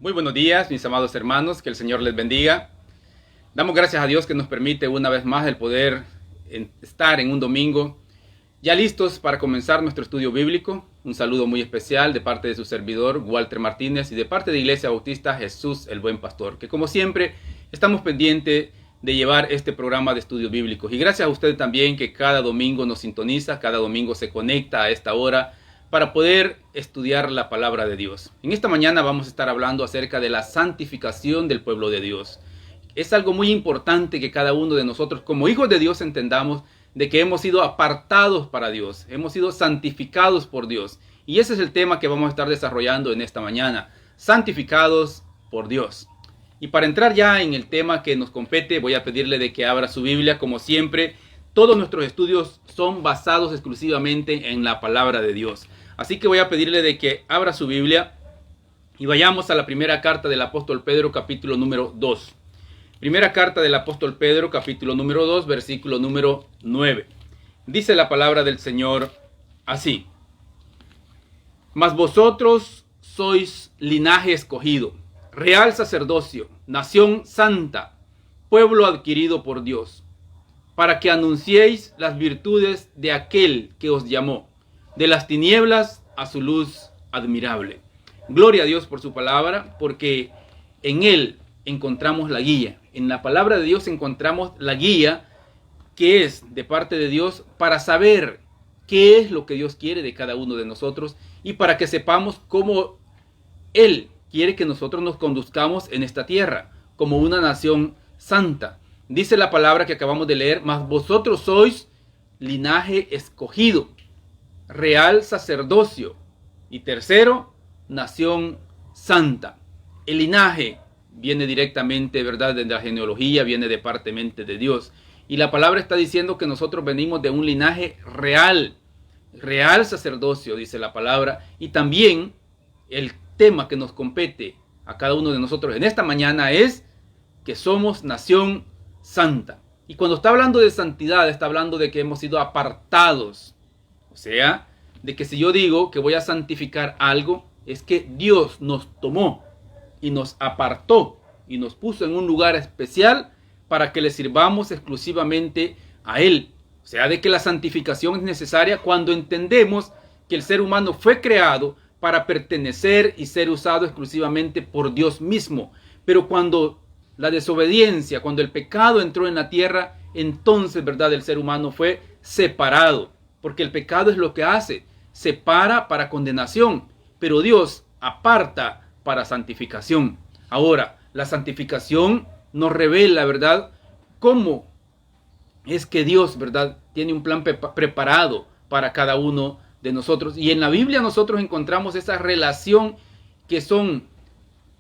Muy buenos días, mis amados hermanos, que el Señor les bendiga. Damos gracias a Dios que nos permite una vez más el poder estar en un domingo, ya listos para comenzar nuestro estudio bíblico. Un saludo muy especial de parte de su servidor, Walter Martínez, y de parte de Iglesia Bautista Jesús el Buen Pastor, que como siempre estamos pendientes de llevar este programa de estudios bíblicos. Y gracias a usted también que cada domingo nos sintoniza, cada domingo se conecta a esta hora para poder estudiar la palabra de Dios. En esta mañana vamos a estar hablando acerca de la santificación del pueblo de Dios. Es algo muy importante que cada uno de nosotros como hijos de Dios entendamos de que hemos sido apartados para Dios, hemos sido santificados por Dios. Y ese es el tema que vamos a estar desarrollando en esta mañana, santificados por Dios. Y para entrar ya en el tema que nos compete, voy a pedirle de que abra su Biblia. Como siempre, todos nuestros estudios son basados exclusivamente en la palabra de Dios. Así que voy a pedirle de que abra su Biblia y vayamos a la primera carta del apóstol Pedro, capítulo número 2. Primera carta del apóstol Pedro, capítulo número 2, versículo número 9. Dice la palabra del Señor así: Mas vosotros sois linaje escogido, real sacerdocio, nación santa, pueblo adquirido por Dios, para que anunciéis las virtudes de aquel que os llamó de las tinieblas a su luz admirable. Gloria a Dios por su palabra, porque en él encontramos la guía. En la palabra de Dios encontramos la guía que es de parte de Dios para saber qué es lo que Dios quiere de cada uno de nosotros y para que sepamos cómo Él quiere que nosotros nos conduzcamos en esta tierra como una nación santa. Dice la palabra que acabamos de leer: mas vosotros sois linaje escogido, real sacerdocio, y tercero, nación santa. El linaje viene directamente, ¿verdad?, de la genealogía, viene de parte de Dios. Y la palabra está diciendo que nosotros venimos de un linaje real, real sacerdocio, dice la palabra. Y también el tema que nos compete a cada uno de nosotros en esta mañana es que somos nación santa. Y cuando está hablando de santidad, está hablando de que hemos sido apartados. O sea, de que si yo digo que voy a santificar algo, es que Dios nos tomó y nos apartó y nos puso en un lugar especial para que le sirvamos exclusivamente a Él. O sea, de que la santificación es necesaria cuando entendemos que el ser humano fue creado para pertenecer y ser usado exclusivamente por Dios mismo. Pero cuando la desobediencia, cuando el pecado entró en la tierra, entonces, ¿verdad?, el ser humano fue separado. Porque el pecado es lo que hace, separa para condenación, pero Dios aparta para santificación. Ahora, la santificación nos revela, ¿verdad?, cómo es que Dios, ¿verdad?, tiene un plan preparado para cada uno de nosotros. Y en la Biblia nosotros encontramos esa relación que son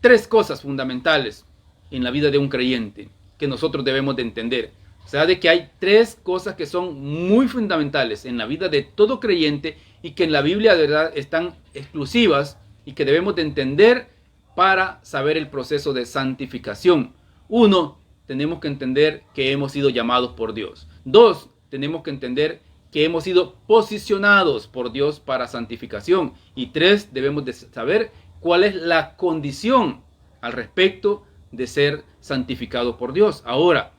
tres cosas fundamentales en la vida de un creyente que nosotros debemos de entender. O sea, de que hay tres cosas que son muy fundamentales en la vida de todo creyente y que en la Biblia de verdad están exclusivas y que debemos de entender para saber el proceso de santificación. Uno, tenemos que entender que hemos sido llamados por Dios. Dos, tenemos que entender que hemos sido posicionados por Dios para santificación. Y tres, debemos de saber cuál es la condición al respecto de ser santificado por Dios. Ahora,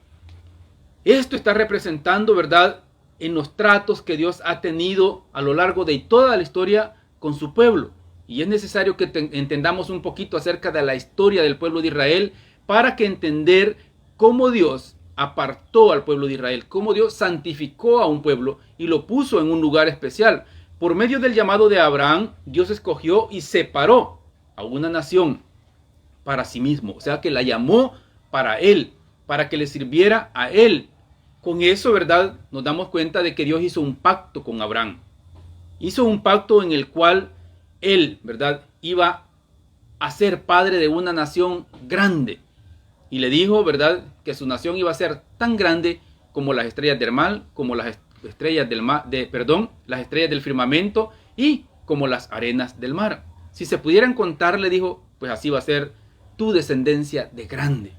esto está representando, ¿verdad?, en los tratos que Dios ha tenido a lo largo de toda la historia con su pueblo. Y es necesario que entendamos un poquito acerca de la historia del pueblo de Israel para que entender cómo Dios apartó al pueblo de Israel, cómo Dios santificó a un pueblo y lo puso en un lugar especial. Por medio del llamado de Abraham, Dios escogió y separó a una nación para sí mismo. O sea, que la llamó para él, para que le sirviera a él. Con eso, ¿verdad?, nos damos cuenta de que Dios hizo un pacto con Abraham. Hizo un pacto en el cual él, ¿verdad?, iba a ser padre de una nación grande. Y le dijo, ¿verdad?, que su nación iba a ser tan grande como las estrellas del mar, como las estrellas las estrellas del firmamento y como las arenas del mar. Si se pudieran contar, le dijo, pues así va a ser tu descendencia de grande.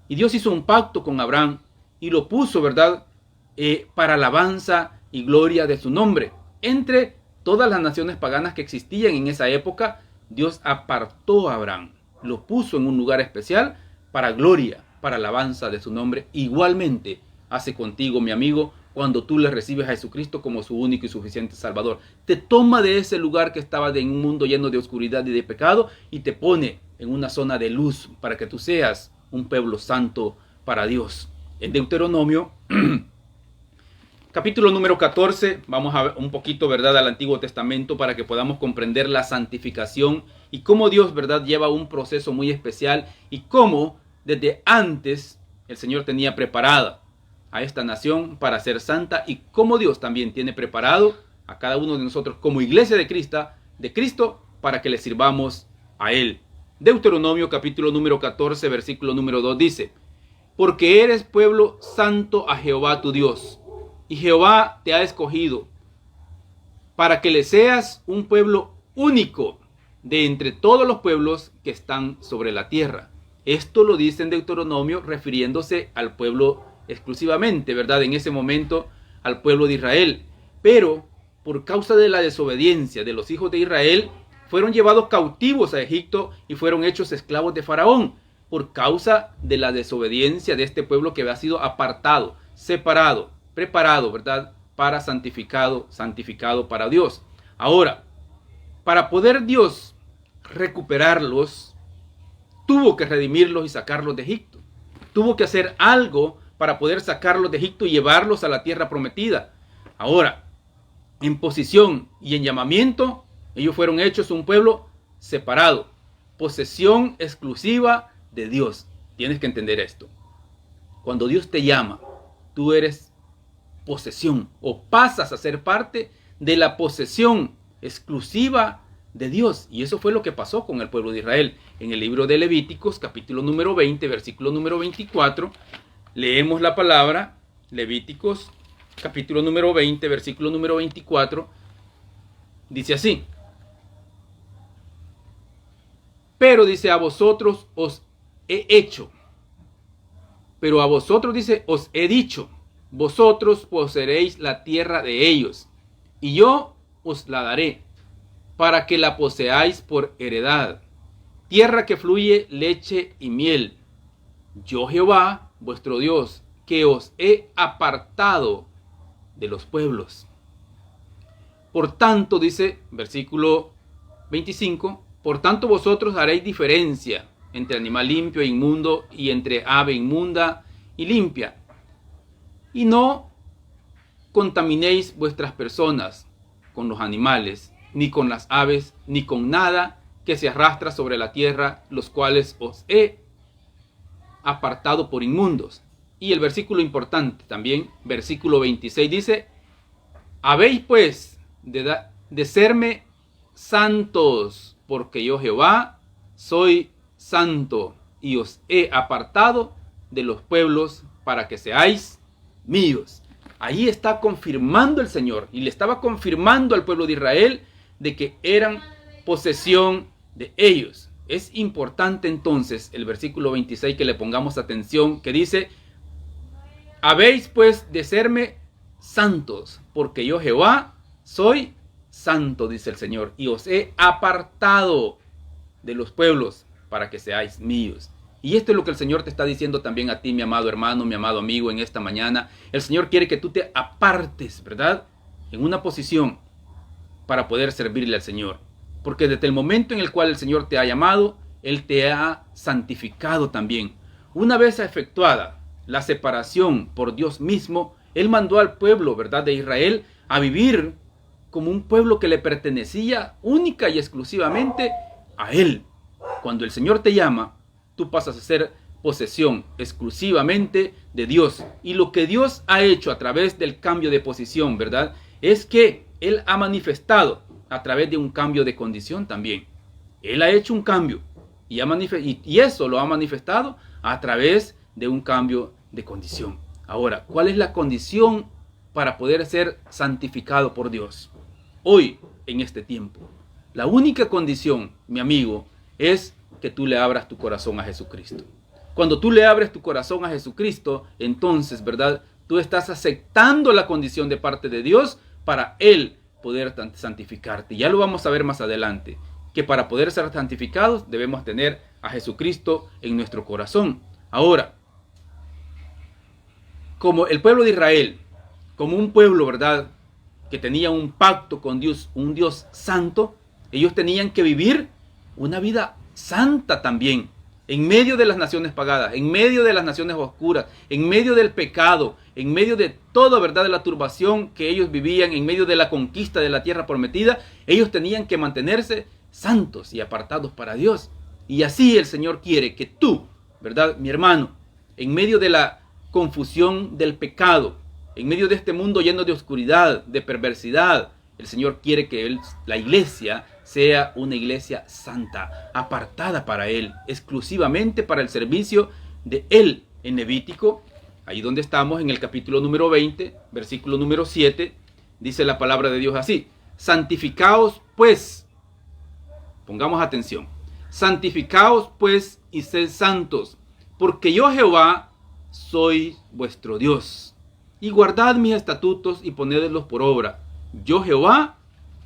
Y Dios hizo un pacto con Abraham y lo puso, ¿verdad?, para alabanza y gloria de su nombre. Entre todas las naciones paganas que existían en esa época, Dios apartó a Abraham. lo puso en un lugar especial para gloria, para alabanza de su nombre. Igualmente hace contigo, mi amigo, cuando tú le recibes a Jesucristo como su único y suficiente Salvador. Te toma de ese lugar que estaba en un mundo lleno de oscuridad y de pecado y te pone en una zona de luz para que tú seas un pueblo santo para Dios. En Deuteronomio, capítulo número 14, vamos a ver un poquito, ¿verdad?, al Antiguo Testamento para que podamos comprender la santificación y cómo Dios, ¿verdad?, lleva un proceso muy especial y cómo desde antes el Señor tenía preparada a esta nación para ser santa y cómo Dios también tiene preparado a cada uno de nosotros como iglesia de Cristo para que le sirvamos a Él. Deuteronomio capítulo número 14, versículo número 2 dice: porque eres pueblo santo a Jehová tu Dios, y Jehová te ha escogido para que le seas un pueblo único de entre todos los pueblos que están sobre la tierra. Esto lo dice en Deuteronomio refiriéndose al pueblo exclusivamente, ¿verdad? En ese momento al pueblo de Israel. Pero por causa de la desobediencia de los hijos de Israel, fueron llevados cautivos a Egipto y fueron hechos esclavos de Faraón. Por causa de la desobediencia de este pueblo que había sido apartado, separado, preparado, ¿verdad?, para santificado para Dios. Ahora, para poder Dios recuperarlos, tuvo que redimirlos y sacarlos de Egipto. Tuvo que hacer algo para poder sacarlos de Egipto y llevarlos a la tierra prometida. Ahora, en posición y en llamamiento, ellos fueron hechos un pueblo separado, posesión exclusiva de Dios. Tienes que entender esto. Cuando Dios te llama, tú eres posesión o pasas a ser parte de la posesión exclusiva de Dios. Y eso fue lo que pasó con el pueblo de Israel. En el libro de Levíticos, capítulo número 20, versículo número 24, leemos la palabra. Levíticos, capítulo número 20, versículo número 24, dice así: pero dice, a vosotros os he hecho, pero a vosotros dice, os he dicho, vosotros poseeréis la tierra de ellos, y yo os la daré, para que la poseáis por heredad, tierra que fluye leche y miel. Yo Jehová, vuestro Dios, que os he apartado de los pueblos. Por tanto, dice, versículo 25, por tanto vosotros haréis diferencia entre animal limpio e inmundo y entre ave inmunda y limpia. Y no contaminéis vuestras personas con los animales, ni con las aves, ni con nada que se arrastra sobre la tierra, los cuales os he apartado por inmundos. Y el versículo importante también, versículo 26 dice: habéis pues de serme santos, porque yo Jehová soy santo, y os he apartado de los pueblos para que seáis míos. Ahí está confirmando el Señor, y le estaba confirmando al pueblo de Israel de que eran posesión de ellos. Es importante entonces el versículo 26 que le pongamos atención, que dice: habéis pues de serme santos, porque yo Jehová soy santo, dice el Señor, y os he apartado de los pueblos para que seáis míos. Y esto es lo que el Señor te está diciendo también a ti, mi amado hermano, mi amado amigo, en esta mañana. El Señor quiere que tú te apartes, ¿verdad?, en una posición para poder servirle al Señor. Porque desde el momento en el cual el Señor te ha llamado, Él te ha santificado también. Una vez efectuada la separación por Dios mismo, Él mandó al pueblo, ¿verdad?, de Israel a vivir como un pueblo que le pertenecía única y exclusivamente a Él. Cuando el Señor te llama, tú pasas a ser posesión exclusivamente de Dios. Y lo que Dios ha hecho a través del cambio de posición, ¿verdad?, es que Él ha manifestado a través de un cambio de condición también. Él ha hecho un cambio y eso lo ha manifestado a través de un cambio de condición. Ahora, ¿cuál es la condición para poder ser santificado por Dios hoy, en este tiempo? La única condición, mi amigo, es que tú le abras tu corazón a Jesucristo. Cuando tú le abres tu corazón a Jesucristo, entonces, ¿verdad?, tú estás aceptando la condición de parte de Dios para Él poder santificarte. Ya lo vamos a ver más adelante, que para poder ser santificados debemos tener a Jesucristo en nuestro corazón. Ahora, como el pueblo de Israel, como un pueblo, ¿verdad?, que tenía un pacto con Dios, un Dios santo, ellos tenían que vivir una vida santa también, en medio de las naciones pagadas, en medio de las naciones oscuras, en medio del pecado, en medio de toda, ¿verdad?, de la turbación que ellos vivían, en medio de la conquista de la tierra prometida. Ellos tenían que mantenerse santos y apartados para Dios. Y así el Señor quiere que tú, ¿verdad?, mi hermano, en medio de la confusión del pecado, en medio de este mundo lleno de oscuridad, de perversidad, el Señor quiere que la iglesia sea una iglesia santa, apartada para Él, exclusivamente para el servicio de Él. En Levítico, ahí donde estamos, en el capítulo número 20, versículo número 7, dice la palabra de Dios así: santificaos pues, pongamos atención, santificaos pues y sed santos, porque yo Jehová soy vuestro Dios. Y guardad mis estatutos y ponedlos por obra. Yo Jehová,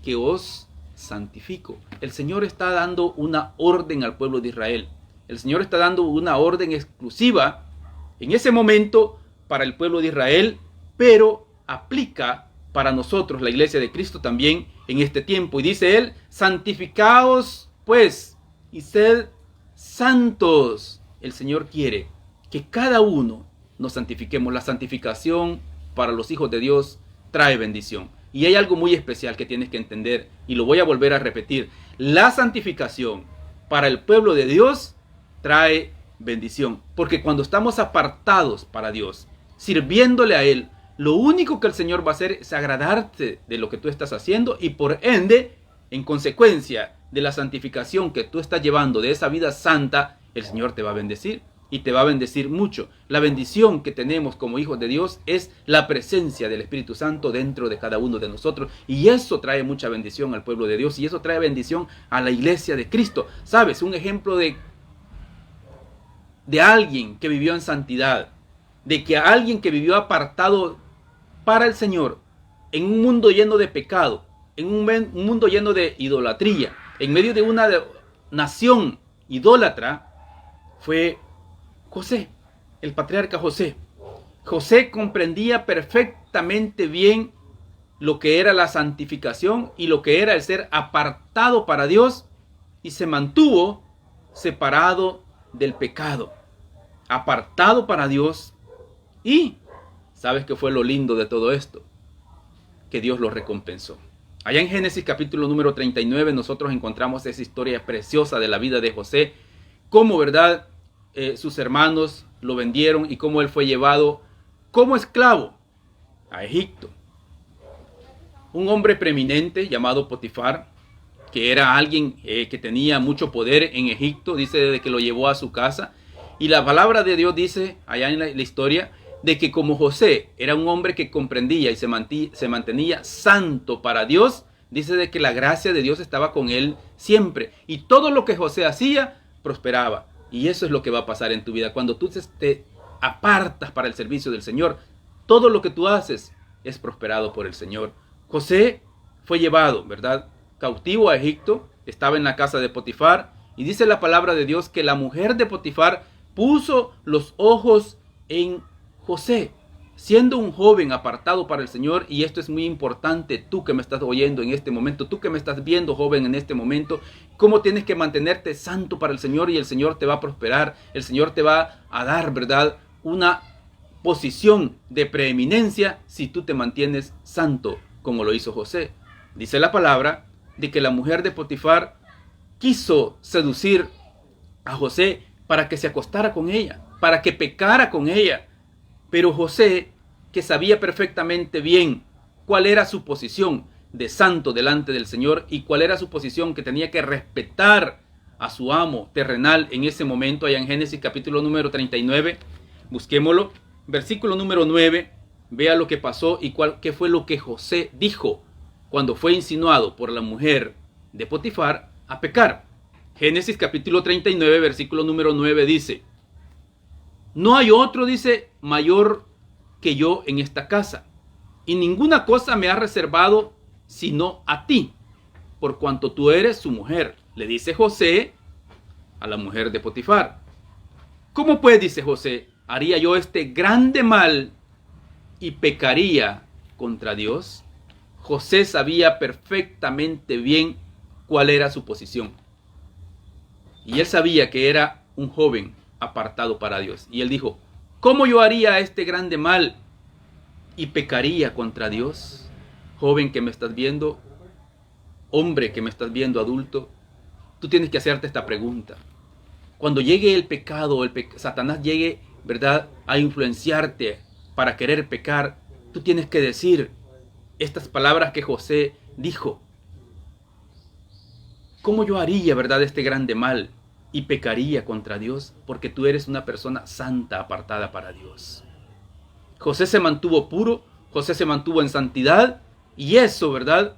que os santifico. El Señor está dando una orden al pueblo de Israel. El Señor está dando una orden exclusiva en ese momento para el pueblo de Israel, pero aplica para nosotros, la iglesia de Cristo, también en este tiempo. Y dice Él: santificaos pues y sed santos. El Señor quiere que cada uno nos santifiquemos. La santificación para los hijos de Dios trae bendición. Y hay algo muy especial que tienes que entender, y lo voy a volver a repetir. La santificación para el pueblo de Dios trae bendición. Porque cuando estamos apartados para Dios, sirviéndole a Él, lo único que el Señor va a hacer es agradarte de lo que tú estás haciendo, y por ende, en consecuencia de la santificación que tú estás llevando, de esa vida santa, el Señor te va a bendecir. Y te va a bendecir mucho. La bendición que tenemos como hijos de Dios es la presencia del Espíritu Santo dentro de cada uno de nosotros. Y eso trae mucha bendición al pueblo de Dios. Y eso trae bendición a la iglesia de Cristo. ¿Sabes? Un ejemplo de alguien que vivió en santidad. De que alguien que vivió apartado para el Señor. En un mundo lleno de pecado. En un mundo lleno de idolatría. En medio de una nación idólatra. Fue José, el patriarca José. José comprendía perfectamente bien lo que era la santificación y lo que era el ser apartado para Dios, y se mantuvo separado del pecado, apartado para Dios. Y ¿sabes qué fue lo lindo de todo esto? Que Dios lo recompensó. Allá en Génesis capítulo número 39 nosotros encontramos esa historia preciosa de la vida de José, cómo, ¿verdad?, sus hermanos lo vendieron y cómo él fue llevado como esclavo a Egipto. Un hombre preeminente llamado Potifar, que era alguien que tenía mucho poder en Egipto, dice de que lo llevó a su casa. Y la palabra de Dios dice allá en la historia de que como José era un hombre que comprendía y se mantenía santo para Dios, dice de que la gracia de Dios estaba con él siempre. Y todo lo que José hacía prosperaba. Y eso es lo que va a pasar en tu vida. Cuando tú te apartas para el servicio del Señor, todo lo que tú haces es prosperado por el Señor. José fue llevado, ¿verdad?, cautivo a Egipto. Estaba en la casa de Potifar. Y dice la palabra de Dios que la mujer de Potifar puso los ojos en José, siendo un joven apartado para el Señor. Y esto es muy importante, tú que me estás oyendo en este momento, tú que me estás viendo joven en este momento, cómo tienes que mantenerte santo para el Señor, y el Señor te va a prosperar. El Señor te va a dar, ¿verdad?, una posición de preeminencia si tú te mantienes santo como lo hizo José. Dice la palabra de que la mujer de Potifar quiso seducir a José para que se acostara con ella, para que pecara con ella. Pero José, que sabía perfectamente bien cuál era su posición de santo delante del Señor y cuál era su posición, que tenía que respetar a su amo terrenal en ese momento, allá en Génesis capítulo número 39, busquémoslo, versículo número 9, vea lo que pasó y qué fue lo que José dijo cuando fue insinuado por la mujer de Potifar a pecar. Génesis capítulo 39, versículo número 9 dice: no hay otro, dice, mayor que yo en esta casa, y ninguna cosa me ha reservado sino a ti, por cuanto tú eres su mujer. Le dice José a la mujer de Potifar. ¿Cómo pues, dice José, haría yo este grande mal y pecaría contra Dios? José sabía perfectamente bien cuál era su posición. Y él sabía que era un joven apartado para Dios. Y él dijo, ¿cómo yo haría este grande mal y pecaría contra Dios? Joven que me estás viendo, hombre que me estás viendo, adulto, tú tienes que hacerte esta pregunta. Cuando llegue el pecado, Satanás llegue, ¿verdad?, a influenciarte para querer pecar, tú tienes que decir estas palabras que José dijo. ¿Cómo yo haría, verdad, este grande mal y pecaría contra Dios? Porque tú eres una persona santa, apartada para Dios. José se mantuvo puro, José se mantuvo en santidad, y eso, ¿verdad?,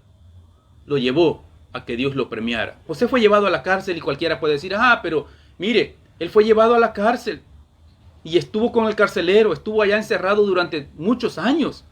lo llevó a que Dios lo premiara. José fue llevado a la cárcel y cualquiera puede decir, pero mire, él fue llevado a la cárcel y estuvo con el carcelero, estuvo allá encerrado durante muchos años.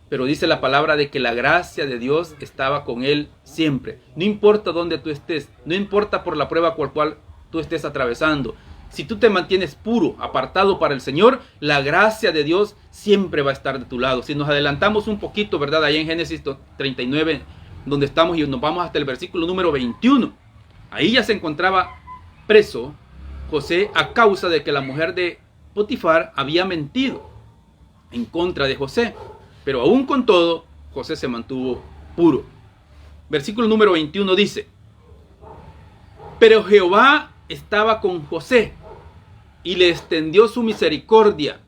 Pero dice la palabra de que la gracia de Dios estaba con él siempre. No importa dónde tú estés, no importa por la prueba por cual tú estés atravesando. Si tú te mantienes puro, apartado para el Señor, la gracia de Dios siempre va a estar de tu lado. Si nos adelantamos un poquito, ¿verdad?, ahí en Génesis 39, donde estamos, y nos vamos hasta el versículo número 21. Ahí ya se encontraba preso José a causa de que la mujer de Potifar había mentido en contra de José. Pero aún con todo, José se mantuvo puro. Versículo número 21 dice, pero Jehová estaba con José y le extendió su misericordia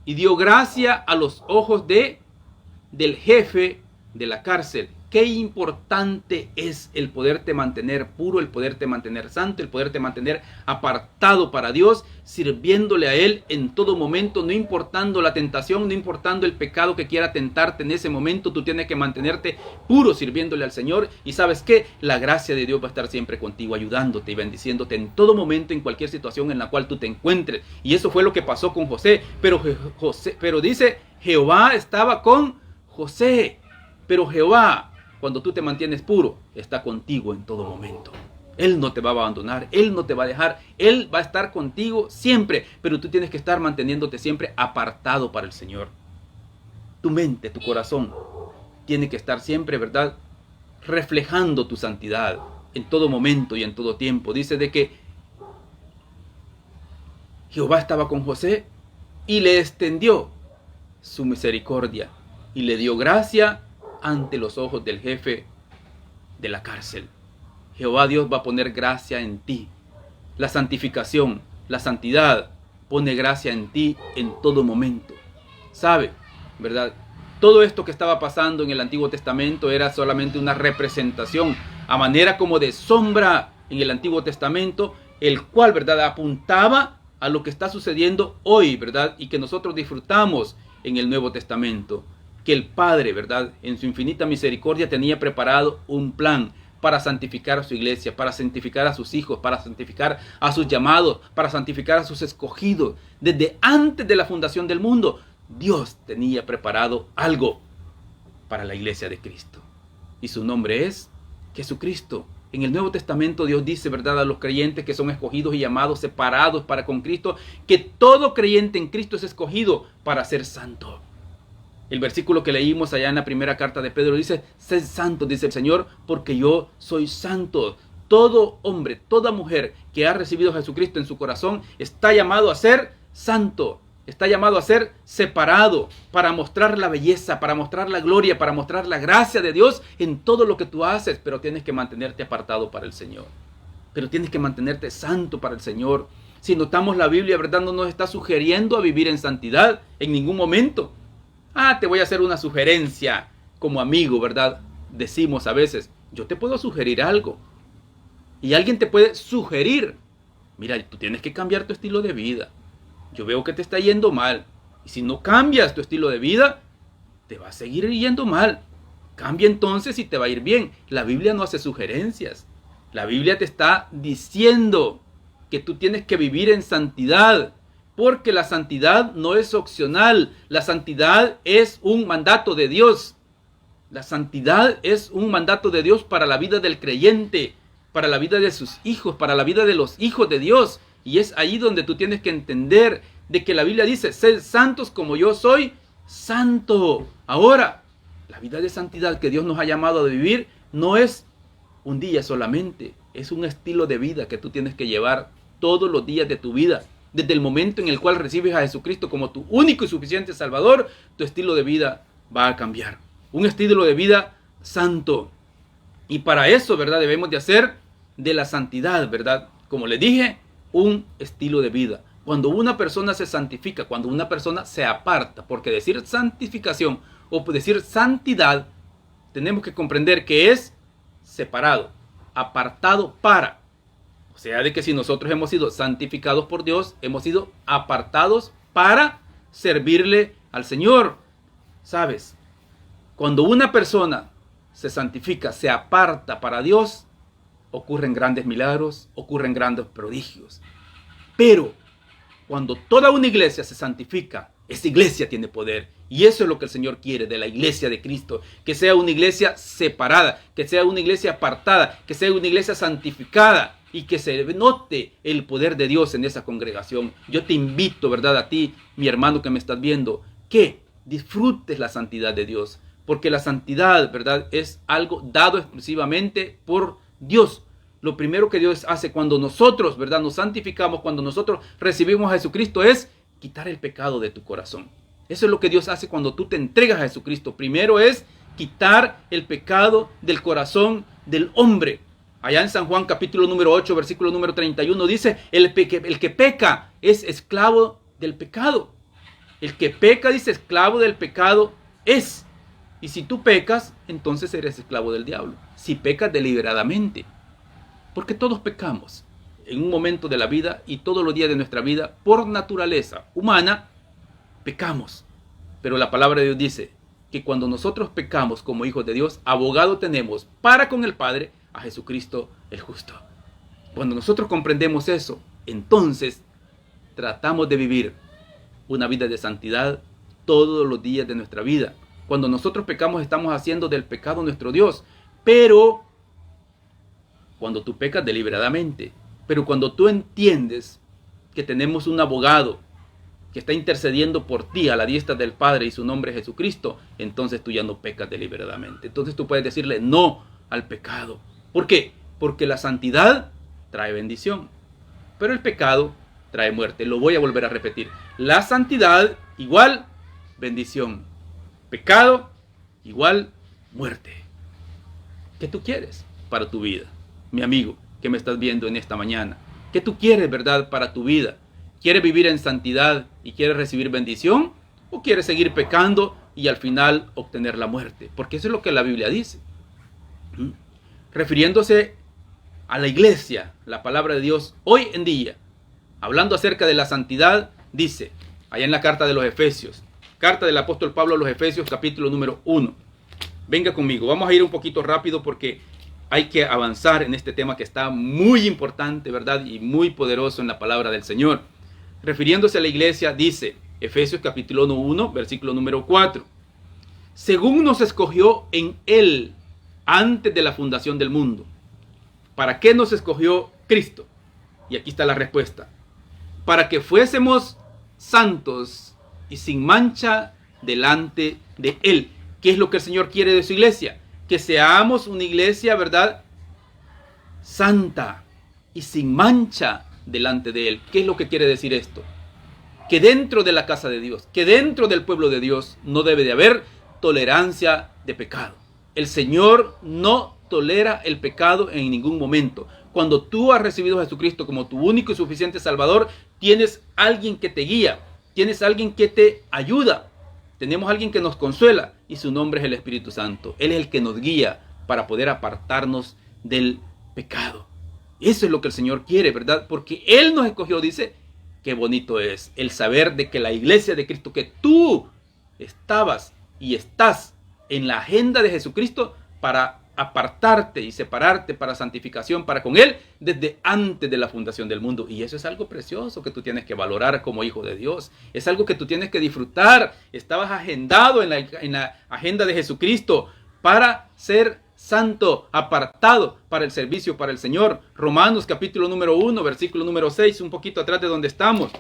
y dio gracia a los ojos del jefe de la cárcel. Qué importante es el poderte mantener puro, el poderte mantener santo, el poderte mantener apartado para Dios, sirviéndole a Él en todo momento, no importando la tentación, no importando el pecado que quiera tentarte en ese momento. Tú tienes que mantenerte puro sirviéndole al Señor, y ¿sabes qué? La gracia de Dios va a estar siempre contigo, ayudándote y bendiciéndote en todo momento, en cualquier situación en la cual tú te encuentres. Y eso fue lo que pasó con José. Pero dice, Jehová estaba con José. Pero Jehová, cuando tú te mantienes puro, está contigo en todo momento. Él no te va a abandonar, Él no te va a dejar, Él va a estar contigo siempre. Pero tú tienes que estar manteniéndote siempre apartado para el Señor. Tu mente, tu corazón, tiene que estar siempre, ¿verdad?, reflejando tu santidad en todo momento y en todo tiempo. Dice de que Jehová estaba con José y le extendió su misericordia y le dio gracia ante los ojos del jefe de la cárcel. Jehová Dios va a poner gracia en ti. La santificación, la santidad, pone gracia en ti en todo momento. ¿Sabe? ¿Verdad? Todo esto que estaba pasando en el Antiguo Testamento era solamente una representación, a manera como de sombra en el Antiguo Testamento, el cual, ¿verdad?, apuntaba a lo que está sucediendo hoy, ¿verdad?, y que nosotros disfrutamos en el Nuevo Testamento. Que el Padre, ¿verdad?, en su infinita misericordia tenía preparado un plan para santificar a su iglesia, para santificar a sus hijos, para santificar a sus llamados, para santificar a sus escogidos. Desde antes de la fundación del mundo, Dios tenía preparado algo para la iglesia de Cristo. Y su nombre es Jesucristo. En el Nuevo Testamento Dios dice, ¿verdad?, a los creyentes que son escogidos y llamados, separados para con Cristo, que todo creyente en Cristo es escogido para ser santo. El versículo que leímos allá en la primera carta de Pedro dice, sed santos, dice el Señor, porque yo soy santo. Todo hombre, toda mujer que ha recibido a Jesucristo en su corazón está llamado a ser santo. Está llamado a ser separado para mostrar la belleza, para mostrar la gloria, para mostrar la gracia de Dios en todo lo que tú haces. Pero tienes que mantenerte apartado para el Señor. Pero tienes que mantenerte santo para el Señor. Si notamos la Biblia, ¿verdad?, no nos está sugiriendo a vivir en santidad en ningún momento. Te voy a hacer una sugerencia como amigo, ¿verdad? Decimos a veces, yo te puedo sugerir algo. Y alguien te puede sugerir, mira, tú tienes que cambiar tu estilo de vida. Yo veo que te está yendo mal. Y si no cambias tu estilo de vida, te va a seguir yendo mal. Cambia entonces y te va a ir bien. La Biblia no hace sugerencias. La Biblia te está diciendo que tú tienes que vivir en santidad. Porque la santidad no es opcional. La santidad es un mandato de Dios. La santidad es un mandato de Dios para la vida del creyente. para la vida de sus hijos, para la vida de los hijos de Dios. Y es ahí donde tú tienes que entender de que la Biblia dice, sed santos como yo soy santo. Ahora, la vida de santidad que Dios nos ha llamado a vivir no es un día solamente, es un estilo de vida que tú tienes que llevar todos los días de tu vida. Desde el momento en el cual recibes a Jesucristo como tu único y suficiente Salvador, tu estilo de vida va a cambiar. Un estilo de vida santo. Y para eso, ¿verdad? Debemos de hacer de la santidad, ¿verdad? Como le dije, un estilo de vida. Cuando una persona se santifica, cuando una persona se aparta, porque decir santificación o decir santidad, tenemos que comprender que es separado, apartado para. O sea, de que si nosotros hemos sido santificados por Dios, hemos sido apartados para servirle al Señor. ¿Sabes? Cuando una persona se santifica, se aparta para Dios, ocurren grandes milagros, ocurren grandes prodigios. Pero cuando toda una iglesia se santifica, esa iglesia tiene poder. Y eso es lo que el Señor quiere de la iglesia de Cristo. Que sea una iglesia separada, que sea una iglesia apartada, que sea una iglesia santificada y que se note el poder de Dios en esa congregación. Yo te invito, ¿verdad? A ti, mi hermano que me estás viendo, que disfrutes la santidad de Dios. Porque la santidad, ¿verdad? Es algo dado exclusivamente por Dios. Lo primero que Dios hace cuando nosotros, ¿verdad? Nos santificamos, cuando nosotros recibimos a Jesucristo es quitar el pecado de tu corazón. Eso es lo que Dios hace cuando tú te entregas a Jesucristo. Primero es quitar el pecado del corazón del hombre. Allá en San Juan capítulo número 8, versículo número 31 dice, el que peca es esclavo del pecado. El que peca, dice, esclavo del pecado es. Y si tú pecas, entonces eres esclavo del diablo. Si pecas deliberadamente. Porque todos pecamos en un momento de la vida y todos los días de nuestra vida, por naturaleza humana, pecamos. Pero la palabra de Dios dice que cuando nosotros pecamos como hijos de Dios, abogado tenemos para con el Padre a Jesucristo el justo. Cuando nosotros comprendemos eso, entonces tratamos de vivir una vida de santidad todos los días de nuestra vida. Cuando nosotros pecamos, estamos haciendo del pecado nuestro Dios. Pero cuando tú pecas deliberadamente, pero cuando tú entiendes que tenemos un abogado que está intercediendo por ti a la diestra del Padre y su nombre es Jesucristo, entonces tú ya no pecas deliberadamente. Entonces tú puedes decirle no al pecado. ¿Por qué? Porque la santidad trae bendición, pero el pecado trae muerte. Lo voy a volver a repetir. La santidad igual bendición. Pecado igual muerte. ¿Qué tú quieres para tu vida? Mi amigo que me estás viendo en esta mañana. ¿Qué tú quieres, verdad, para tu vida? ¿Quieres vivir en santidad y quieres recibir bendición? ¿O quieres seguir pecando y al final obtener la muerte? Porque eso es lo que la Biblia dice. Refiriéndose a la iglesia, la palabra de Dios hoy en día, hablando acerca de la santidad, dice, allá en la carta de los Efesios, carta del apóstol Pablo a los Efesios, capítulo número 1. Venga conmigo, vamos a ir un poquito rápido porque hay que avanzar en este tema que está muy importante, ¿verdad? Y muy poderoso en la palabra del Señor. Refiriéndose a la iglesia, dice, Efesios capítulo 1, versículo número 4. Según nos escogió en Él antes de la fundación del mundo. ¿Para qué nos escogió Cristo? Y aquí está la respuesta. Para que fuésemos santos y sin mancha delante de Él. ¿Qué es lo que el Señor quiere de su iglesia? Que seamos una iglesia, ¿verdad? Santa y sin mancha delante de Él. ¿Qué es lo que quiere decir esto? Que dentro de la casa de Dios, que dentro del pueblo de Dios no debe de haber tolerancia de pecado. El Señor no tolera el pecado en ningún momento. Cuando tú has recibido a Jesucristo como tu único y suficiente Salvador, tienes alguien que te guía, tienes alguien que te ayuda. Tenemos alguien que nos consuela y su nombre es el Espíritu Santo. Él es el que nos guía para poder apartarnos del pecado. Eso es lo que el Señor quiere, ¿verdad? Porque Él nos escogió, dice, qué bonito es el saber de que la iglesia de Cristo, que tú estabas y estás en la agenda de Jesucristo para apartarte y separarte para santificación, para con Él, desde antes de la fundación del mundo. Y eso es algo precioso que tú tienes que valorar como hijo de Dios. Es algo que tú tienes que disfrutar. Estabas agendado en la agenda de Jesucristo para ser santo, apartado para el servicio para el Señor. Romanos capítulo número 1, versículo número 6, un poquito atrás de donde estamos.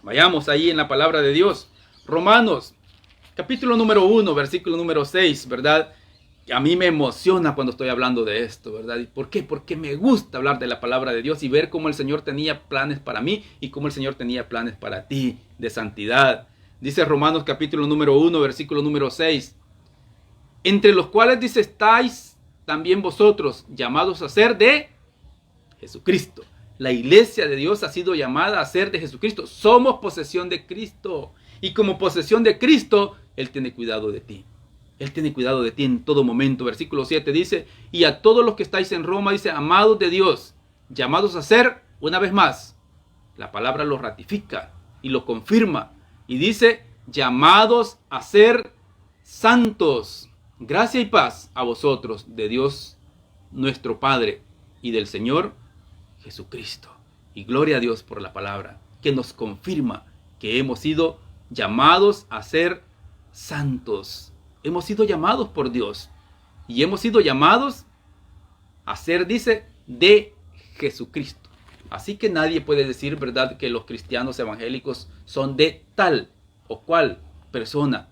Vayamos ahí en la palabra de Dios. Romanos capítulo número 1, versículo número 6, ¿verdad? A mí me emociona cuando estoy hablando de esto, ¿verdad? ¿Y por qué? Porque me gusta hablar de la palabra de Dios y ver cómo el Señor tenía planes para mí y cómo el Señor tenía planes para ti de santidad. Dice Romanos capítulo número 1, versículo número 6. Entre los cuales dice, estáis también vosotros llamados a ser de Jesucristo. La iglesia de Dios ha sido llamada a ser de Jesucristo. Somos posesión de Cristo. Y como posesión de Cristo, Él tiene cuidado de ti. Él tiene cuidado de ti en todo momento. Versículo 7 dice, y a todos los que estáis en Roma, dice, amados de Dios, llamados a ser, una vez más, la palabra lo ratifica y lo confirma. Y dice, llamados a ser santos. Gracia y paz a vosotros, de Dios nuestro Padre y del Señor Jesucristo. Y gloria a Dios por la palabra, que nos confirma que hemos sido llamados a ser santos. Hemos sido llamados por Dios. Y hemos sido llamados a ser, dice, de Jesucristo. Así que nadie puede decir, ¿verdad?, que los cristianos evangélicos son de tal o cual persona.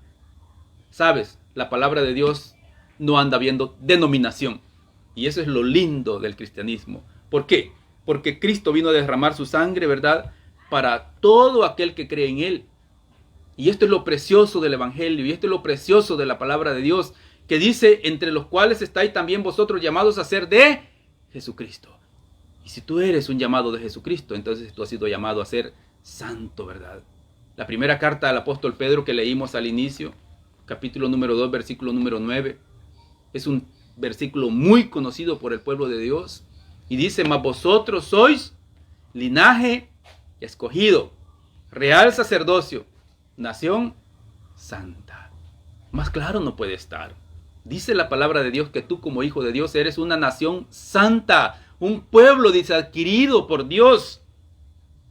¿Sabes? La palabra de Dios no anda viendo denominación. Y eso es lo lindo del cristianismo. ¿Por qué? Porque Cristo vino a derramar su sangre, ¿verdad?, para todo aquel que cree en Él. Y esto es lo precioso del Evangelio, y esto es lo precioso de la palabra de Dios, que dice, entre los cuales estáis también vosotros llamados a ser de Jesucristo. Y si tú eres un llamado de Jesucristo, entonces tú has sido llamado a ser santo, ¿verdad? La primera carta al apóstol Pedro que leímos al inicio, capítulo número 2, versículo número 9, es un versículo muy conocido por el pueblo de Dios. Y dice, mas vosotros sois linaje escogido, real sacerdocio, nación santa. Más claro no puede estar. Dice la palabra de Dios que tú como hijo de Dios eres una nación santa, un pueblo, dice, adquirido por Dios.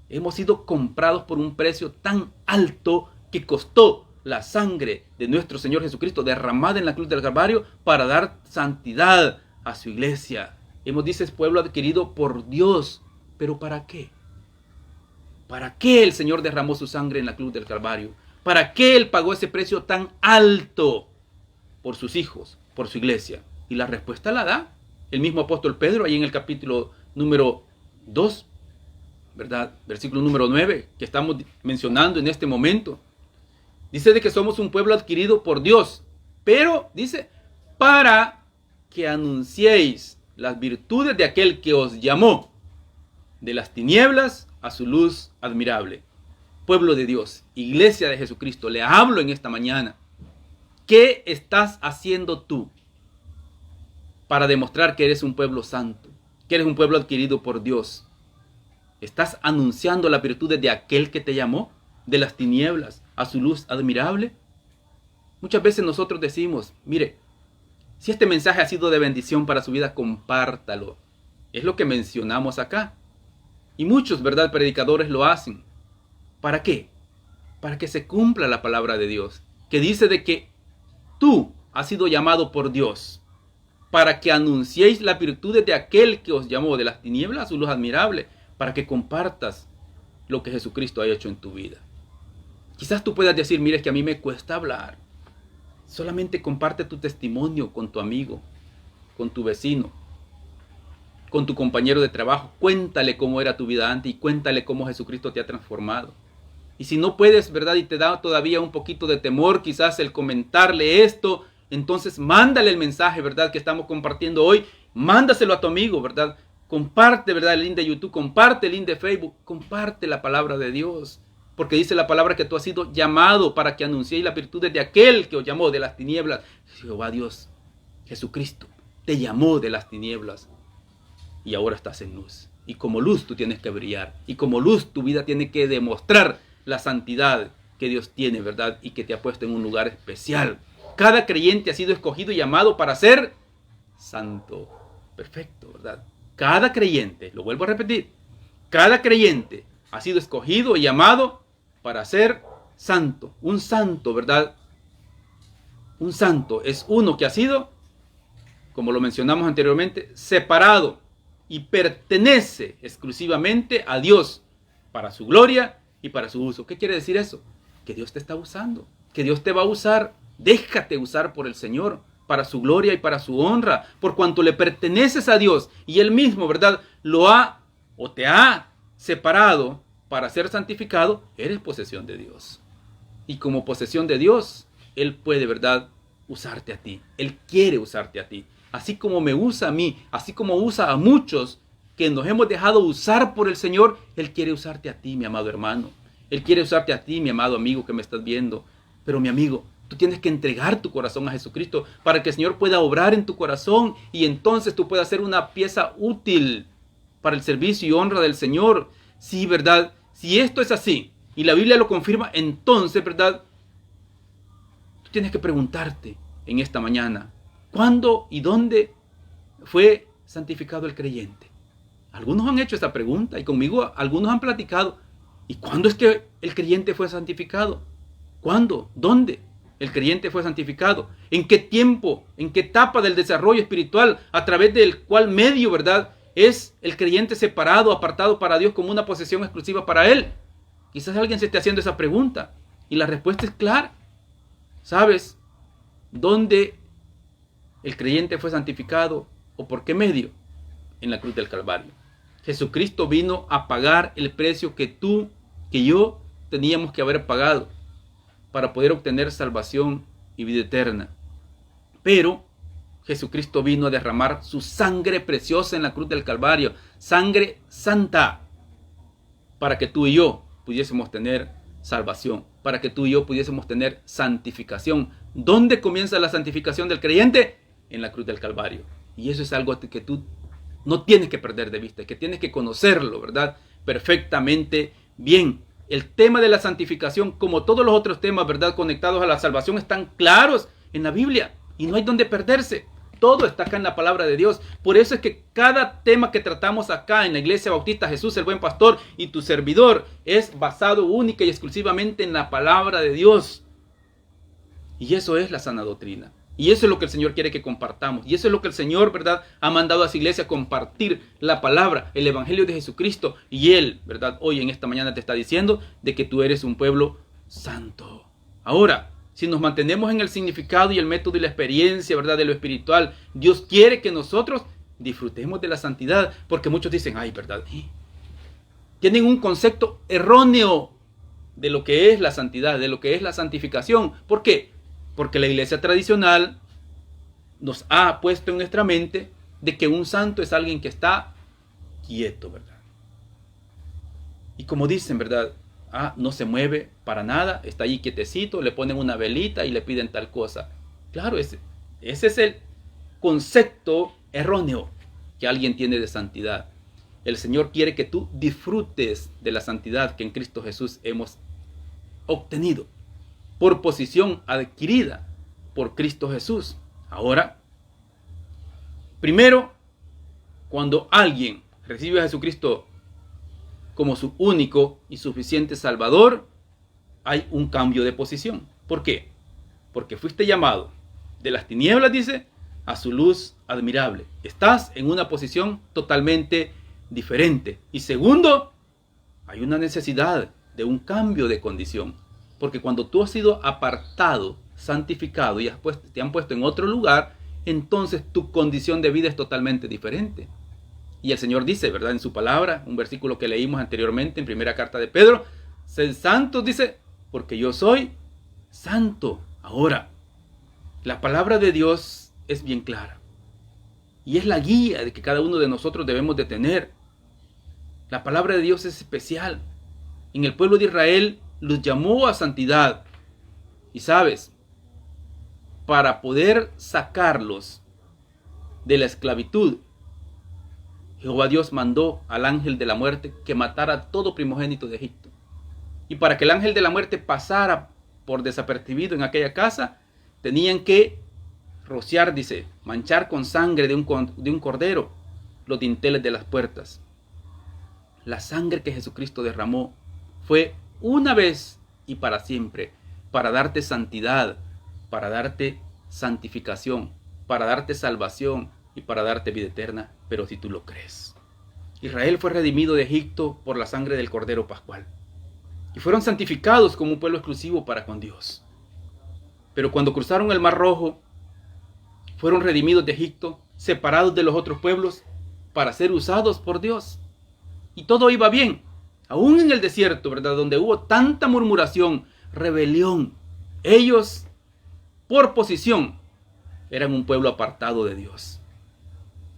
Hemos sido comprados por un precio tan alto que costó la sangre de nuestro Señor Jesucristo derramada en la cruz del Calvario para dar santidad a su iglesia. Hemos, dice, pueblo adquirido por Dios. ¿Pero para qué? ¿Para qué el Señor derramó su sangre en la cruz del Calvario? ¿Para qué Él pagó ese precio tan alto por sus hijos, por su iglesia? Y la respuesta la da el mismo apóstol Pedro, ahí en el capítulo número 2, ¿verdad? Versículo número 9, que estamos mencionando en este momento. Dice de que somos un pueblo adquirido por Dios, pero dice, para que anunciéis las virtudes de aquel que os llamó de las tinieblas a su luz admirable. Pueblo de Dios, iglesia de Jesucristo, le hablo en esta mañana. ¿Qué estás haciendo tú para demostrar que eres un pueblo santo, que eres un pueblo adquirido por Dios? ¿Estás anunciando las virtudes de aquel que te llamó de las tinieblas a su luz admirable? Muchas veces nosotros decimos, mire, si este mensaje ha sido de bendición para su vida, compártalo. Es lo que mencionamos acá. Y muchos, ¿verdad?, predicadores lo hacen. ¿Para qué? Para que se cumpla la palabra de Dios, que dice de que tú has sido llamado por Dios para que anunciéis las virtudes de aquel que os llamó de las tinieblas a su luz admirable, para que compartas lo que Jesucristo ha hecho en tu vida. Quizás tú puedas decir, mire, es que a mí me cuesta hablar. Solamente comparte tu testimonio con tu amigo, con tu vecino, con tu compañero de trabajo. Cuéntale cómo era tu vida antes y cuéntale cómo Jesucristo te ha transformado. Y si no puedes, ¿verdad?, y te da todavía un poquito de temor quizás el comentarle esto, entonces mándale el mensaje, ¿verdad?, que estamos compartiendo hoy. Mándaselo a tu amigo, ¿verdad? Comparte, ¿verdad?, el link de YouTube, comparte el link de Facebook, comparte la palabra de Dios. Porque dice la palabra que tú has sido llamado para que anunciéis las virtudes de aquel que os llamó de las tinieblas. Jehová Dios, Jesucristo, te llamó de las tinieblas y ahora estás en luz. Y como luz tú tienes que brillar. Y como luz tu vida tiene que demostrar la santidad que Dios tiene, ¿verdad? Y que te ha puesto en un lugar especial. Cada creyente ha sido escogido y llamado para ser santo. Perfecto, ¿verdad? Cada creyente, lo vuelvo a repetir, cada creyente ha sido escogido y llamado para ser santo. Un santo, ¿verdad? Un santo es uno que ha sido como lo mencionamos anteriormente, separado y pertenece exclusivamente a Dios para su gloria y para su uso. ¿Qué quiere decir eso? Que Dios te está usando, que Dios te va a usar. Déjate usar por el Señor para su gloria y para su honra, por cuanto le perteneces a Dios y Él mismo, ¿verdad?, lo ha o te ha separado para ser santificado. Eres posesión de Dios. Y como posesión de Dios, Él puede, ¿verdad?, usarte a ti. Él quiere usarte a ti. Así como me usa a mí, así como usa a muchos que nos hemos dejado usar por el Señor, Él quiere usarte a ti, mi amado hermano. Él quiere usarte a ti, mi amado amigo que me estás viendo. Pero mi amigo, tú tienes que entregar tu corazón a Jesucristo para que el Señor pueda obrar en tu corazón y entonces tú puedas ser una pieza útil para el servicio y honra del Señor. Sí, ¿verdad? Si esto es así y la Biblia lo confirma, entonces, ¿verdad?, tú tienes que preguntarte en esta mañana, ¿cuándo y dónde fue santificado el creyente? Algunos han hecho esta pregunta y conmigo algunos han platicado. ¿Y cuándo es que el creyente fue santificado? ¿Cuándo? ¿Dónde el creyente fue santificado? ¿En qué tiempo? ¿En qué etapa del desarrollo espiritual? ¿A través del cual medio, verdad, es el creyente separado, apartado para Dios como una posesión exclusiva para Él? Quizás alguien se esté haciendo esa pregunta y la respuesta es clara. ¿Sabes dónde el creyente fue santificado o por qué medio? En la cruz del Calvario. Jesucristo vino a pagar el precio que tú, que yo teníamos que haber pagado para poder obtener salvación y vida eterna. Pero Jesucristo vino a derramar su sangre preciosa en la cruz del Calvario, sangre santa, para que tú y yo pudiésemos tener salvación, para que tú y yo pudiésemos tener santificación. ¿Dónde comienza la santificación del creyente? En la cruz del Calvario. Y eso es algo que tú no tienes que perder de vista, que tienes que conocerlo, ¿verdad?, perfectamente bien. El tema de la santificación, como todos los otros temas, ¿verdad?, conectados a la salvación, están claros en la Biblia y no hay donde perderse. Todo está acá en la palabra de Dios. Por eso es que cada tema que tratamos acá en la Iglesia Bautista Jesús el Buen Pastor y tu servidor es basado única y exclusivamente en la palabra de Dios. Y eso es la sana doctrina. Y eso es lo que el Señor quiere que compartamos. Y eso es lo que el Señor, ¿verdad?, ha mandado a su iglesia, compartir la palabra, el evangelio de Jesucristo. Y Él, ¿verdad?, hoy en esta mañana te está diciendo de que tú eres un pueblo santo. Ahora, si nos mantenemos en el significado y el método y la experiencia, ¿verdad?, de lo espiritual, Dios quiere que nosotros disfrutemos de la santidad. Porque muchos dicen, ay, ¿verdad?, tienen un concepto erróneo de lo que es la santidad, de lo que es la santificación. ¿Por qué? Porque la iglesia tradicional nos ha puesto en nuestra mente de que un santo es alguien que está quieto, ¿verdad? Y como dicen, ¿verdad?, no se mueve para nada, está ahí quietecito, le ponen una velita y le piden tal cosa. Claro, ese es el concepto erróneo que alguien tiene de santidad. El Señor quiere que tú disfrutes de la santidad que en Cristo Jesús hemos obtenido por posición adquirida por Cristo Jesús. Ahora, primero, cuando alguien recibe a Jesucristo como su único y suficiente Salvador, hay un cambio de posición. ¿Por qué? Porque fuiste llamado de las tinieblas, dice, a su luz admirable. Estás en una posición totalmente diferente. Y segundo, hay una necesidad de un cambio de condición. Porque cuando tú has sido apartado, santificado y te han puesto en otro lugar, entonces tu condición de vida es totalmente diferente. Y el Señor dice, ¿verdad?, en su palabra, un versículo que leímos anteriormente en primera carta de Pedro, sed santos, dice, porque yo soy santo. Ahora, la palabra de Dios es bien clara. Y es la guía de que cada uno de nosotros debemos de tener. La palabra de Dios es especial. En el pueblo de Israel los llamó a santidad. Y sabes, para poder sacarlos de la esclavitud, Jehová Dios mandó al ángel de la muerte que matara a todo primogénito de Egipto. Y para que el ángel de la muerte pasara por desapercibido en aquella casa, tenían que rociar, dice, manchar con sangre de un cordero los dinteles de las puertas. La sangre que Jesucristo derramó fue una vez y para siempre, para darte santidad, para darte santificación. para darte salvación y para darte vida eterna, pero si tú lo crees. Israel fue redimido de Egipto por la sangre del Cordero Pascual y fueron santificados como un pueblo exclusivo para con Dios. Pero cuando cruzaron el Mar Rojo, fueron redimidos de Egipto, separados de los otros pueblos para ser usados por Dios. Y todo iba bien, aún en el desierto, ¿verdad? Donde hubo tanta murmuración, rebelión. Ellos, por posición, eran un pueblo apartado de Dios.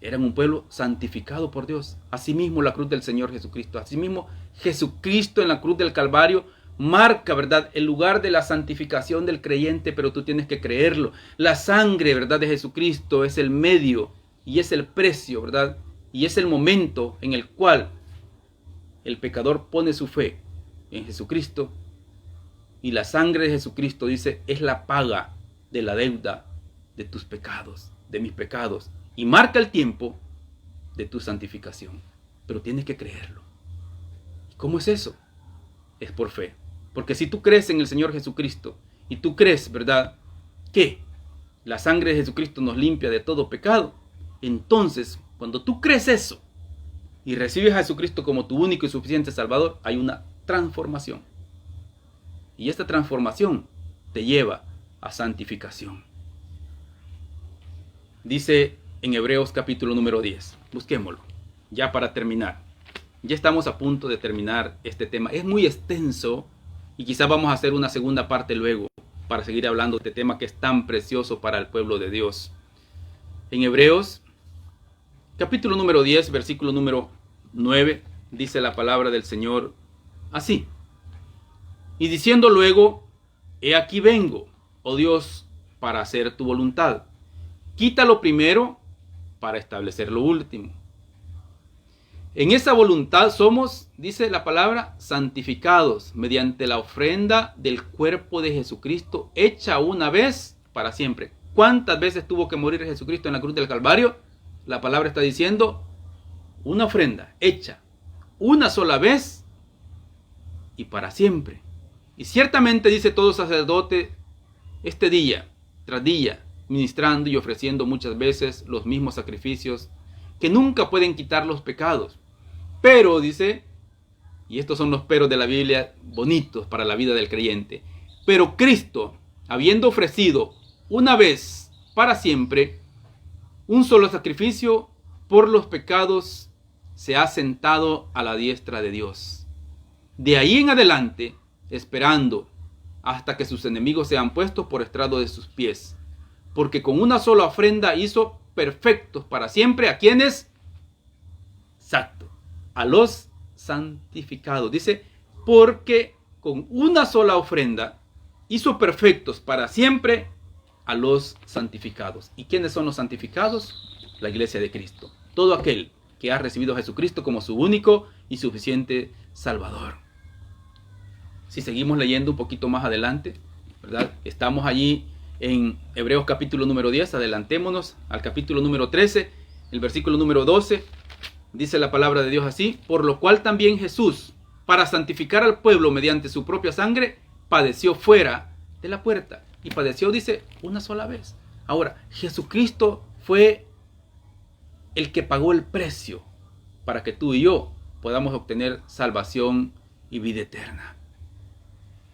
Eran un pueblo santificado por Dios. Asimismo la cruz del Señor Jesucristo. Asimismo Jesucristo en la cruz del Calvario marca, ¿verdad?, el lugar de la santificación del creyente, pero tú tienes que creerlo. La sangre, ¿verdad?, de Jesucristo es el medio y es el precio, ¿verdad? Y es el momento en el cual el pecador pone su fe en Jesucristo. Y la sangre de Jesucristo, dice, es la paga de la deuda de tus pecados, de mis pecados. Y marca el tiempo de tu santificación. Pero tienes que creerlo. ¿Y cómo es eso? Es por fe. Porque si tú crees en el Señor Jesucristo y tú crees, ¿verdad?, que la sangre de Jesucristo nos limpia de todo pecado, entonces, cuando tú crees eso y recibes a Jesucristo como tu único y suficiente Salvador, hay una transformación. Y esta transformación te lleva a santificación. Dice en Hebreos capítulo número 10. Busquémoslo, ya para terminar. Ya estamos a punto de terminar este tema. Es muy extenso y quizás vamos a hacer una segunda parte luego para seguir hablando de este tema que es tan precioso para el pueblo de Dios. En Hebreos capítulo número 10, versículo número 9, dice la palabra del Señor así. Y diciendo luego, he aquí vengo, oh Dios, para hacer tu voluntad. Quita lo primero para establecer lo último. En esa voluntad somos, dice la palabra, santificados mediante la ofrenda del cuerpo de Jesucristo, hecha una vez para siempre. ¿Cuántas veces tuvo que morir Jesucristo en la cruz del Calvario? La palabra está diciendo, una ofrenda hecha una sola vez y para siempre. Y ciertamente, dice todo sacerdote, este día tras día, ministrando y ofreciendo muchas veces los mismos sacrificios que nunca pueden quitar los pecados. Pero, dice, y estos son los peros de la Biblia bonitos para la vida del creyente, pero Cristo, habiendo ofrecido una vez para siempre un solo sacrificio por los pecados, se ha sentado a la diestra de Dios. De ahí en adelante, esperando hasta que sus enemigos sean puestos por estrado de sus pies. Porque con una sola ofrenda hizo perfectos para siempre a quienes, exacto, a los santificados. Dice, porque con una sola ofrenda hizo perfectos para siempre a los santificados. ¿Y quiénes son los santificados? La iglesia de Cristo. Todo aquel que ha recibido a Jesucristo como su único y suficiente Salvador. Si seguimos leyendo un poquito más adelante, ¿verdad? Estamos allí en Hebreos capítulo número 10, adelantémonos al capítulo número 13, el versículo número 12, dice la palabra de Dios así, por lo cual también Jesús, para santificar al pueblo mediante su propia sangre, padeció fuera de la puerta. Y padeció, dice, una sola vez. Ahora, Jesucristo fue el que pagó el precio para que tú y yo podamos obtener salvación y vida eterna.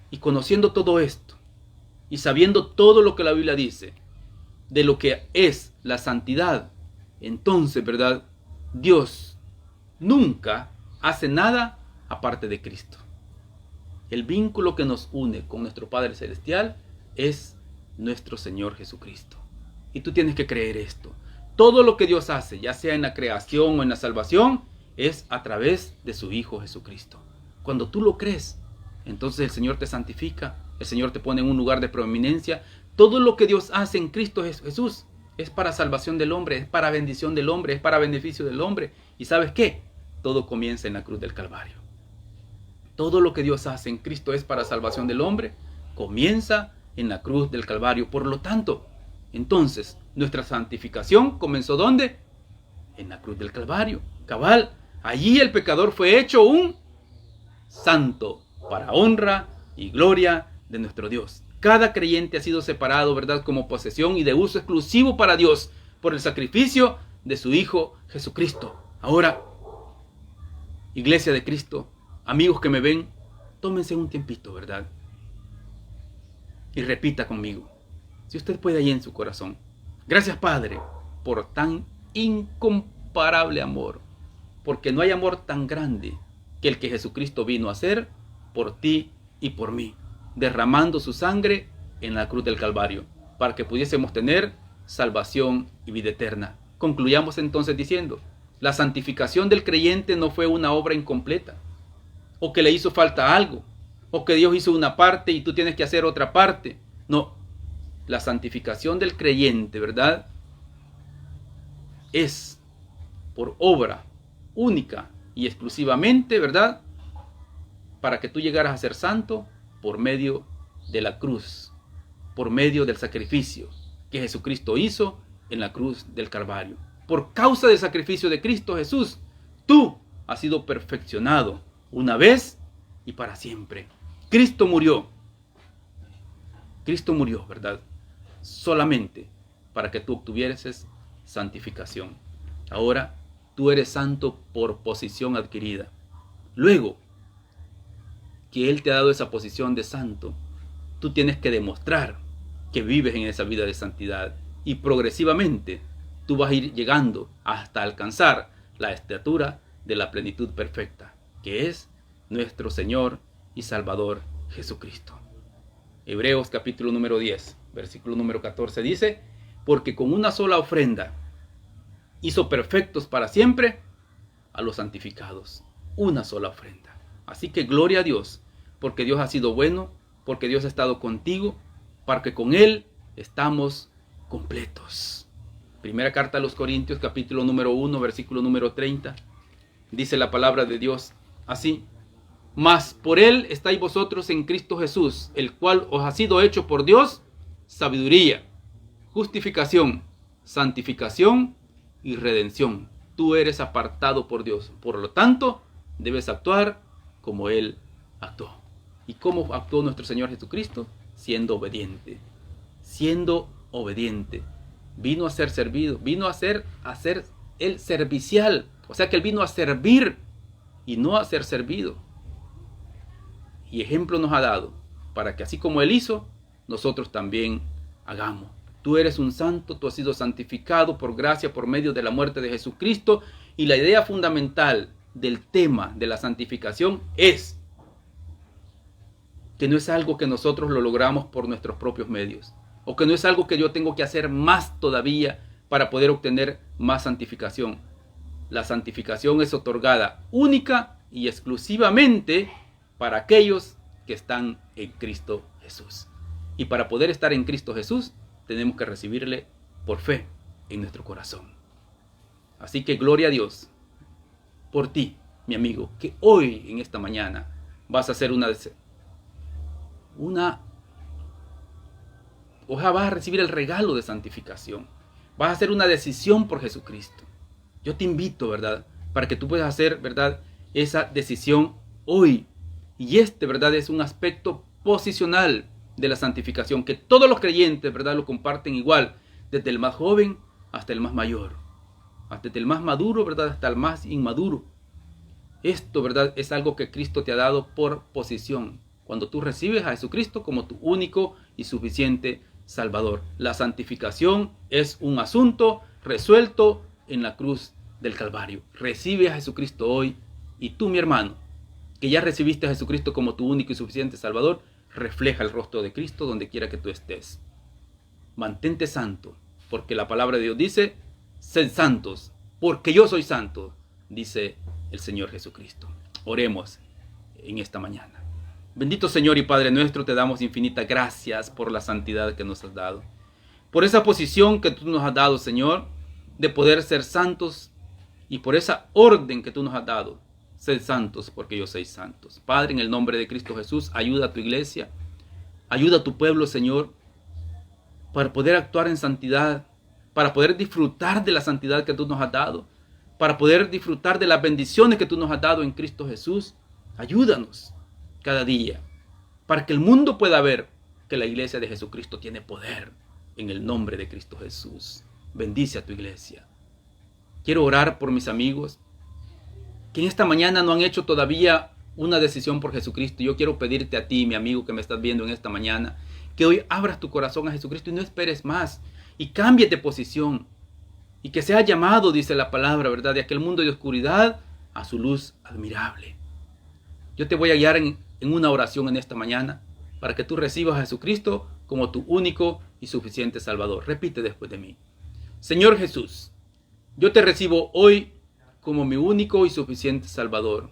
Y conociendo todo esto, y sabiendo todo lo que la Biblia dice, de lo que es la santidad, entonces, ¿verdad?, Dios nunca hace nada aparte de Cristo. El vínculo que nos une con nuestro Padre Celestial es nuestro Señor Jesucristo. Y tú tienes que creer esto. Todo lo que Dios hace, ya sea en la creación o en la salvación, es a través de su Hijo Jesucristo. Cuando tú lo crees, entonces el Señor te santifica, el Señor te pone en un lugar de proeminencia. Todo lo que Dios hace en Cristo Jesús es para salvación del hombre, es para bendición del hombre, es para beneficio del hombre. ¿Y sabes qué? Todo comienza en la cruz del Calvario. Todo lo que Dios hace en Cristo es para salvación del hombre, comienza en la cruz del Calvario. Por lo tanto, entonces, nuestra santificación comenzó ¿dónde? En la cruz del Calvario. Cabal, allí el pecador fue hecho un santo para honra y gloria de nuestro Dios. cada creyente ha sido separado, ¿verdad?, como posesión y de uso exclusivo para Dios por el sacrificio de su Hijo Jesucristo. Ahora, Iglesia de Cristo, amigos que me ven, tómense un tiempito, ¿verdad? Y repita conmigo, si usted puede ahí en su corazón: gracias, Padre, por tan incomparable amor, porque no hay amor tan grande que el que Jesucristo vino a hacer por ti y por mí, derramando su sangre en la cruz del Calvario, para que pudiésemos tener salvación y vida eterna. Concluyamos entonces diciendo: la santificación del creyente no fue una obra incompleta, o que le hizo falta algo, o que Dios hizo una parte y tú tienes que hacer otra parte. No, la santificación del creyente, ¿verdad?, es por obra única y exclusivamente, ¿verdad?, para que tú llegaras a ser santo por medio de la cruz, por medio del sacrificio que Jesucristo hizo en la cruz del Calvario. Por causa del sacrificio de Cristo Jesús, tú has sido perfeccionado una vez y para siempre. Cristo murió, ¿verdad?, solamente para que tú obtuvieses santificación. Ahora tú eres santo por posición adquirida. Luego que Él te ha dado esa posición de santo, tú tienes que demostrar que vives en esa vida de santidad, y progresivamente tú vas a ir llegando hasta alcanzar la estatura de la plenitud perfecta, que es nuestro Señor y Salvador Jesucristo. Hebreos capítulo número 10, versículo número 14 dice: porque con una sola ofrenda hizo perfectos para siempre a los santificados. Una sola ofrenda. Así que gloria a Dios, porque Dios ha sido bueno, porque Dios ha estado contigo, porque con Él estamos completos. Primera carta a los Corintios, capítulo número 1, versículo número 30. Dice la palabra de Dios así: mas por Él estáis vosotros en Cristo Jesús, el cual os ha sido hecho por Dios sabiduría, justificación, santificación y redención. Tú eres apartado por Dios, por lo tanto debes actuar como Él actuó. ¿Y cómo actuó nuestro Señor Jesucristo? Siendo obediente. Siendo obediente. Vino a ser servido, vino a ser el servicial. O sea que Él vino a servir y no a ser servido. Y ejemplo nos ha dado para que así como Él hizo, nosotros también hagamos. Tú eres un santo, tú has sido santificado por gracia por medio de la muerte de Jesucristo. Y la idea fundamental del tema de la santificación es que no es algo que nosotros lo logramos por nuestros propios medios, o que no es algo que yo tengo que hacer más todavía para poder obtener más santificación. La santificación es otorgada única y exclusivamente para aquellos que están en Cristo Jesús. Y para poder estar en Cristo Jesús, tenemos que recibirle por fe en nuestro corazón. Así que gloria a Dios por ti, mi amigo, que hoy, en esta mañana, vas a hacer vas a recibir el regalo de santificación. Vas a hacer una decisión por Jesucristo. Yo te invito, ¿verdad?, para que tú puedas hacer, ¿verdad?, esa decisión hoy. Y ¿verdad?, es un aspecto posicional de la santificación, que todos los creyentes, ¿verdad?, lo comparten igual, desde el más joven hasta el más mayor, desde el más maduro, ¿verdad?, hasta el más inmaduro. Esto, ¿verdad?, es algo que Cristo te ha dado por posición, cuando tú recibes a Jesucristo como tu único y suficiente Salvador. La santificación es un asunto resuelto en la cruz del Calvario. Recibe a Jesucristo hoy, y tú, mi hermano, que ya recibiste a Jesucristo como tu único y suficiente Salvador, refleja el rostro de Cristo donde quiera que tú estés. Mantente santo, porque la palabra de Dios dice: sed santos, porque yo soy santo, dice el Señor Jesucristo. Oremos en esta mañana. Bendito Señor y Padre nuestro, te damos infinitas gracias por la santidad que nos has dado, por esa posición que tú nos has dado, Señor, de poder ser santos, y por esa orden que tú nos has dado: sed santos porque yo soy santos. Padre, en el nombre de Cristo Jesús, ayuda a tu iglesia, ayuda a tu pueblo, Señor, para poder actuar en santidad, para poder disfrutar de la santidad que tú nos has dado, para poder disfrutar de las bendiciones que tú nos has dado en Cristo Jesús. Ayúdanos cada día, para que el mundo pueda ver que la iglesia de Jesucristo tiene poder en el nombre de Cristo Jesús. Bendice a tu iglesia. Quiero orar por mis amigos que en esta mañana no han hecho todavía una decisión por Jesucristo. Yo quiero pedirte a ti, mi amigo que me estás viendo en esta mañana, que hoy abras tu corazón a Jesucristo y no esperes más. Y cambies de posición. Y que sea llamado, dice la palabra, ¿verdad?, de aquel mundo de oscuridad a su luz admirable. Yo te voy a guiar en una oración en esta mañana para que tú recibas a Jesucristo como tu único y suficiente Salvador. Repite después de mí. Señor Jesús, yo te recibo hoy como mi único y suficiente Salvador.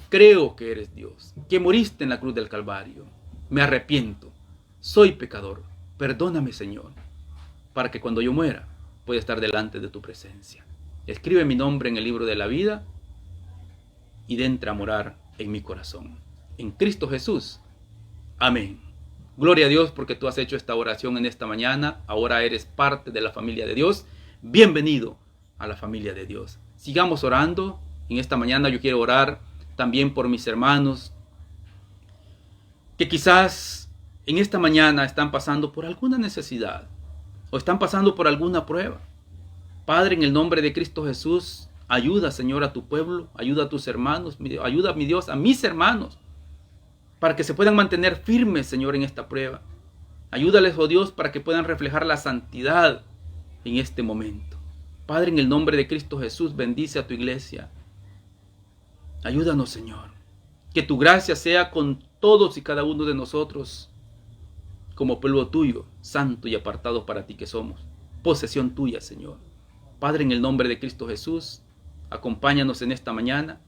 Creo que eres Dios, que moriste en la cruz del Calvario. Me arrepiento. Soy pecador. Perdóname, Señor, para que cuando yo muera pueda estar delante de tu presencia. Escribe mi nombre en el libro de la vida y entra a morar en mi corazón. En Cristo Jesús. Amén. Gloria a Dios porque tú has hecho esta oración en esta mañana. Ahora eres parte de la familia de Dios. Bienvenido a la familia de Dios. Sigamos orando. En esta mañana yo quiero orar también por mis hermanos que quizás en esta mañana están pasando por alguna necesidad o están pasando por alguna prueba. Padre, en el nombre de Cristo Jesús, ayuda, Señor, a tu pueblo, ayuda a tus hermanos, ayuda, mi Dios, a mis hermanos, para que se puedan mantener firmes, Señor, en esta prueba. Ayúdales, oh Dios, para que puedan reflejar la santidad en este momento. Padre, en el nombre de Cristo Jesús, bendice a tu iglesia. Ayúdanos, Señor. Que tu gracia sea con todos y cada uno de nosotros, como pueblo tuyo, santo y apartado para ti que somos. Posesión tuya, Señor. Padre, en el nombre de Cristo Jesús, acompáñanos en esta mañana.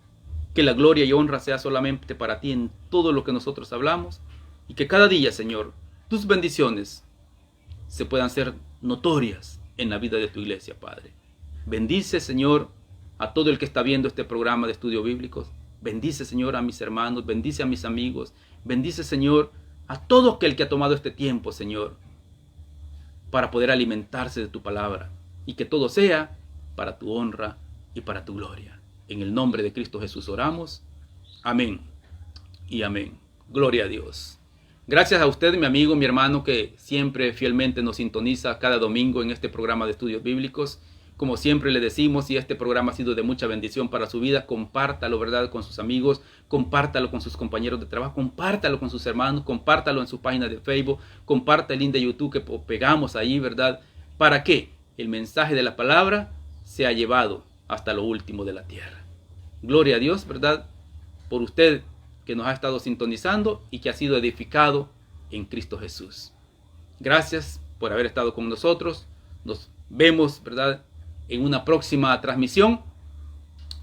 Que la gloria y honra sea solamente para ti en todo lo que nosotros hablamos. Y que cada día, Señor, tus bendiciones se puedan ser notorias en la vida de tu iglesia, Padre. Bendice, Señor, a todo el que está viendo este programa de estudio bíblicos. Bendice, Señor, a mis hermanos. Bendice a mis amigos. Bendice, Señor, a todo aquel que ha tomado este tiempo, Señor, para poder alimentarse de tu palabra. Y que todo sea para tu honra y para tu gloria. En el nombre de Cristo Jesús oramos. Amén y amén. Gloria a Dios. Gracias a usted, mi amigo, mi hermano, que siempre fielmente nos sintoniza cada domingo en este programa de estudios bíblicos. Como siempre le decimos, si este programa ha sido de mucha bendición para su vida, compártalo, ¿verdad?, con sus amigos, compártalo con sus compañeros de trabajo, compártalo con sus hermanos, compártalo en su página de Facebook, compártalo el link de YouTube que pegamos ahí, ¿verdad?, para que el mensaje de la palabra sea llevado hasta lo último de la tierra. Gloria a Dios, ¿verdad?, por usted que nos ha estado sintonizando y que ha sido edificado en Cristo Jesús. Gracias por haber estado con nosotros. Nos vemos, ¿verdad?, en una próxima transmisión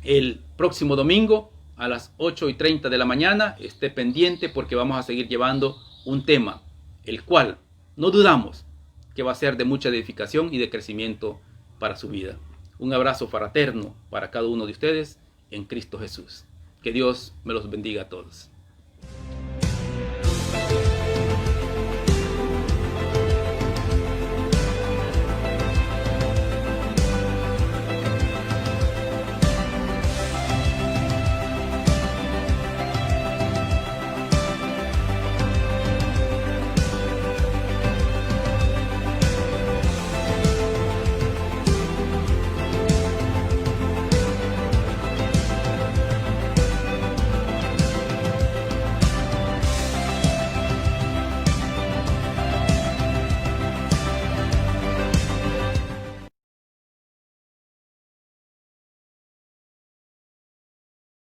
el próximo domingo a las 8:30 de la mañana. Esté pendiente porque vamos a seguir llevando un tema, el cual no dudamos que va a ser de mucha edificación y de crecimiento para su vida. Un abrazo fraterno para cada uno de ustedes en Cristo Jesús. Que Dios me los bendiga a todos.